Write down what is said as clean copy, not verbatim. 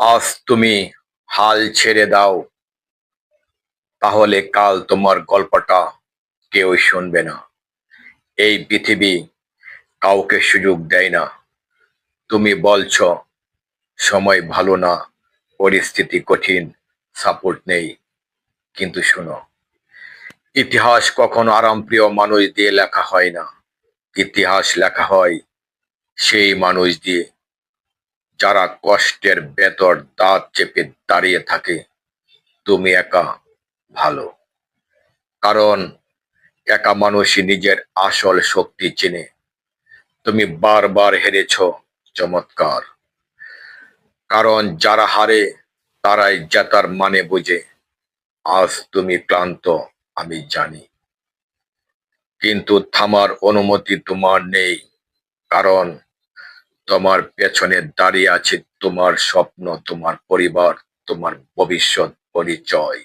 আজ তুমি হাল ছেড়ে দাও, তাহলে কাল তোমার গল্পটা কেউ শুনবে না। এই পৃথিবী কাউকে সুযোগ দেয় না। তুমি বলছো সময় ভালো না, পরিস্থিতি কঠিন, সাপোর্ট নেই। কিন্তু শোনো, ইতিহাস কখনো আরামপ্রিয় মানুষ দিয়ে লেখা হয় না। ইতিহাস লেখা হয় সেই মানুষ দিয়ে যারা কষ্টের ভেতর দাঁত চেপে দাঁড়িয়ে থাকে। তুমি একা ভালো, কারণ একা মানুষই নিজের আসল শক্তি চেনে। তুমি বারবার হেরেছো, চমৎকার। কারণ যারা হারে তারাই জেতার মানে বোঝে। আজ তুমি ক্লান্ত, আমি জানি, কিন্তু থামার অনুমতি তোমার নেই। কারণ তোমার পেছনে দাঁড়িয়ে আছে তোমার স্বপ্ন, তোমার পরিবার, তোমার ভবিষ্যৎ পরিচয়।